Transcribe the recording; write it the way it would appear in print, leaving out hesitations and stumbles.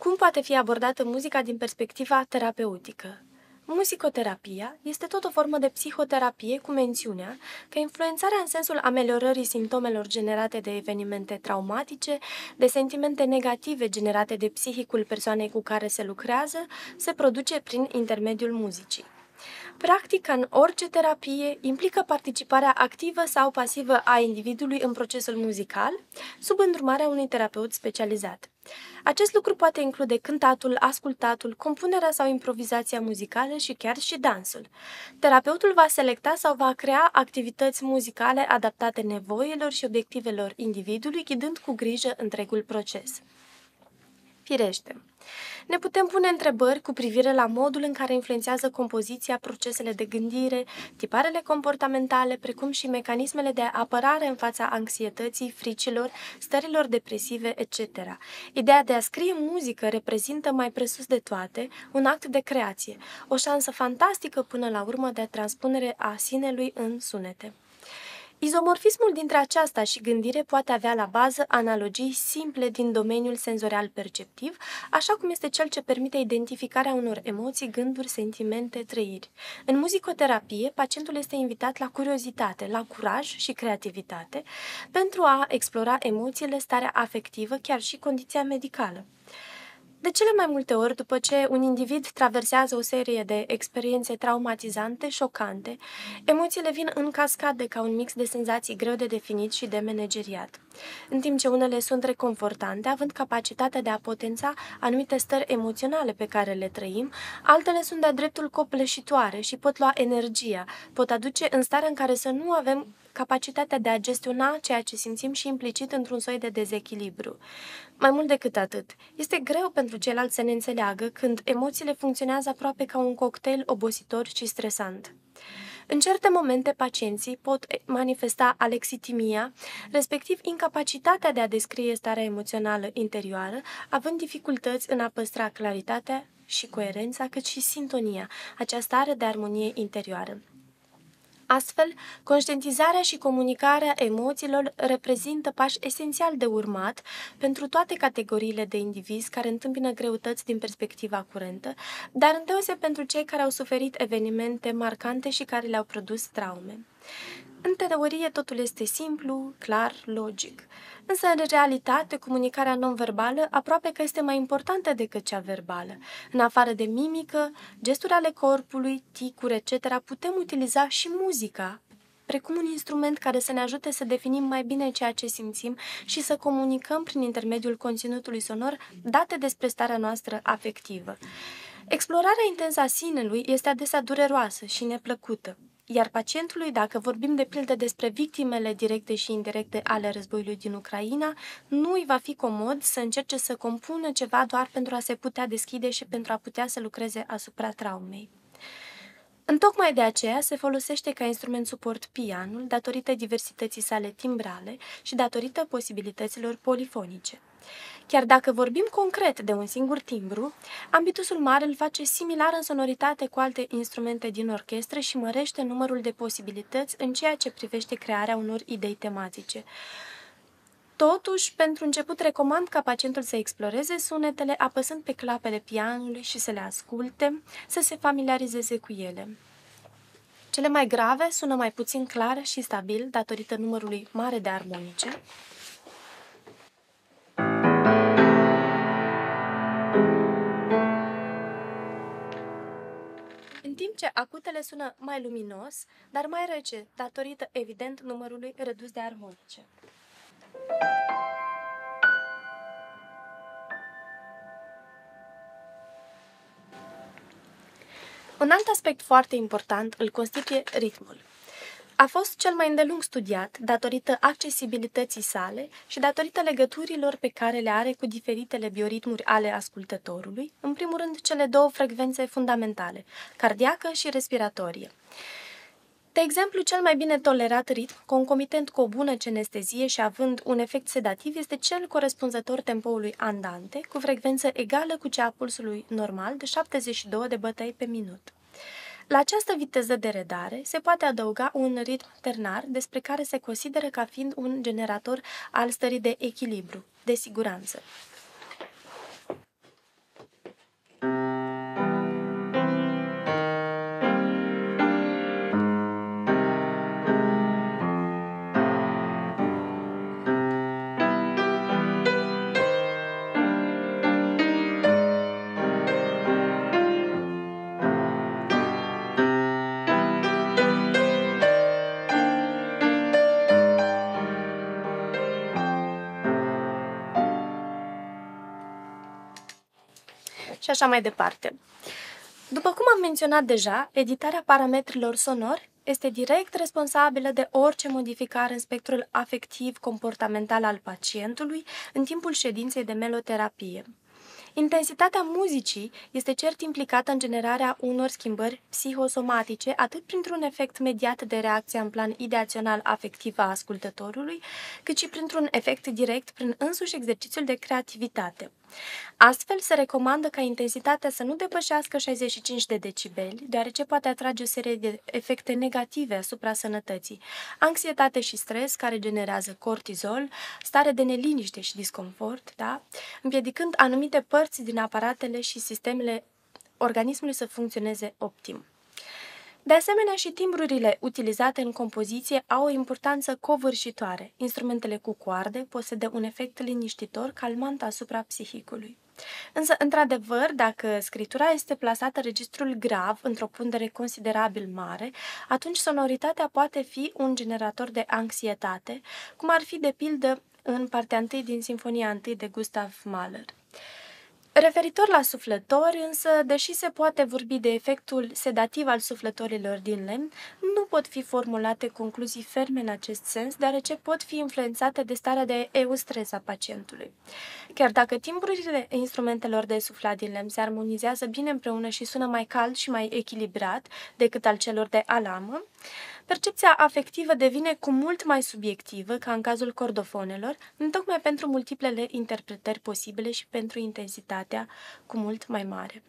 Cum poate fi abordată muzica din perspectiva terapeutică? Musicoterapia este tot o formă de psihoterapie cu mențiunea că influențarea în sensul ameliorării simptomelor generate de evenimente traumatice, de sentimente negative generate de psihicul persoanei cu care se lucrează, se produce prin intermediul muzicii. Practica în orice terapie implică participarea activă sau pasivă a individului în procesul muzical, sub îndrumarea unui terapeut specializat. Acest lucru poate include cântatul, ascultatul, compunerea sau improvizația muzicală și chiar și dansul. Terapeutul va selecta sau va crea activități muzicale adaptate nevoilor și obiectivelor individului, ghidând cu grijă întregul proces. Firește, ne putem pune întrebări cu privire la modul în care influențează compoziția procesele de gândire, tiparele comportamentale, precum și mecanismele de apărare în fața anxietății, fricilor, stărilor depresive, etc. Ideea de a scrie muzică reprezintă mai presus de toate un act de creație, o șansă fantastică până la urmă de transpunere a sinelui în sunete. Izomorfismul dintre aceasta și gândire poate avea la bază analogii simple din domeniul senzorial perceptiv, așa cum este cel ce permite identificarea unor emoții, gânduri, sentimente, trăiri. În muzicoterapie, pacientul este invitat la curiozitate, la curaj și creativitate pentru a explora emoțiile, starea afectivă, chiar și condiția medicală. De cele mai multe ori, după ce un individ traversează o serie de experiențe traumatizante, șocante, emoțiile vin în cascadă ca un mix de senzații greu de definit și de manageriat. În timp ce unele sunt reconfortante, având capacitatea de a potența anumite stări emoționale pe care le trăim, altele sunt de-a dreptul copleșitoare și pot lua energia, pot aduce în starea în care să nu avem capacitatea de a gestiona ceea ce simțim și implicit într-un soi de dezechilibru. Mai mult decât atât, este greu pentru ceilalți să ne înțeleagă când emoțiile funcționează aproape ca un cocktail obositor și stresant. În certe momente, pacienții pot manifesta alexitimia, respectiv incapacitatea de a descrie starea emoțională interioară, având dificultăți în a păstra claritatea și coerența, cât și sintonia, acea stare de armonie interioară. Astfel, conștientizarea și comunicarea emoțiilor reprezintă pași esențiali de urmat pentru toate categoriile de indivizi care întâmpină greutăți din perspectiva curentă, dar îndeoseb pentru cei care au suferit evenimente marcante și care le-au produs traume. În teorie, totul este simplu, clar, logic. Însă, în realitate, comunicarea non-verbală aproape că este mai importantă decât cea verbală. În afară de mimică, gesturi ale corpului, ticuri, etc., putem utiliza și muzica, precum un instrument care să ne ajute să definim mai bine ceea ce simțim și să comunicăm prin intermediul conținutului sonor date despre starea noastră afectivă. Explorarea intensă a sinelui este adesea dureroasă și neplăcută. Iar pacientului, dacă vorbim de pildă despre victimele directe și indirecte ale războiului din Ucraina, nu îi va fi comod să încerce să compună ceva doar pentru a se putea deschide și pentru a putea să lucreze asupra traumei. Întocmai de aceea se folosește ca instrument suport pianul, datorită diversității sale timbrale și datorită posibilităților polifonice. Chiar dacă vorbim concret de un singur timbru, ambitusul mare îl face similar în sonoritate cu alte instrumente din orchestră și mărește numărul de posibilități în ceea ce privește crearea unor idei tematice. Totuși, pentru început recomand ca pacientul să exploreze sunetele apăsând pe clapele pianului și să le asculte, să se familiarizeze cu ele. Cele mai grave sună mai puțin clar și stabil datorită numărului mare de armonice, în timp ce acutele sună mai luminos, dar mai rece, datorită, evident, numărului redus de armonice. Un alt aspect foarte important îl constituie ritmul. A fost cel mai îndelung studiat datorită accesibilității sale și datorită legăturilor pe care le are cu diferitele bioritmuri ale ascultătorului, în primul rând cele două frecvențe fundamentale, cardiacă și respiratorie. De exemplu, cel mai bine tolerat ritm, concomitent cu o bună cenestezie și având un efect sedativ, este cel corespunzător tempoului andante, cu frecvență egală cu cea a pulsului normal de 72 de bătăi pe minut. La această viteză de redare se poate adăuga un ritm ternar, despre care se consideră ca fiind un generator al stării de echilibru, de siguranță. și așa mai departe. După cum am menționat deja, editarea parametrilor sonori este direct responsabilă de orice modificare în spectrul afectiv-comportamental al pacientului în timpul ședinței de meloterapie. Intensitatea muzicii este cert implicată în generarea unor schimbări psihosomatice, atât printr-un efect mediat de reacția în plan ideațional afectiv a ascultătorului, cât și printr-un efect direct prin însuși exercițiul de creativitate. Astfel, se recomandă ca intensitatea să nu depășească 65 de decibeli, deoarece poate atrage o serie de efecte negative asupra sănătății, anxietate și stres care generează cortizol, stare de neliniște și disconfort, da? Împiedicând anumite părți din aparatele și sistemele organismului să funcționeze optim. De asemenea, și timbrurile utilizate în compoziție au o importanță covârșitoare. Instrumentele cu coarde posedă un efect liniștitor, calmant asupra psihicului. Însă, într-adevăr, dacă scritura este plasată în registrul grav, într-o pondere considerabil mare, atunci sonoritatea poate fi un generator de anxietate, cum ar fi, de pildă, în partea 1 din Sinfonia 1 de Gustav Mahler. Referitor la suflători, însă, deși se poate vorbi de efectul sedativ al suflătorilor din lemn, nu pot fi formulate concluzii ferme în acest sens, deoarece pot fi influențate de starea de eustres a pacientului. Chiar dacă timbrurile instrumentelor de suflat din lemn se armonizează bine împreună și sună mai cald și mai echilibrat decât al celor de alamă, percepția afectivă devine cu mult mai subiectivă, ca în cazul cordofonelor, întocmai pentru multiplele interpretări posibile și pentru intensitatea cu mult mai mare.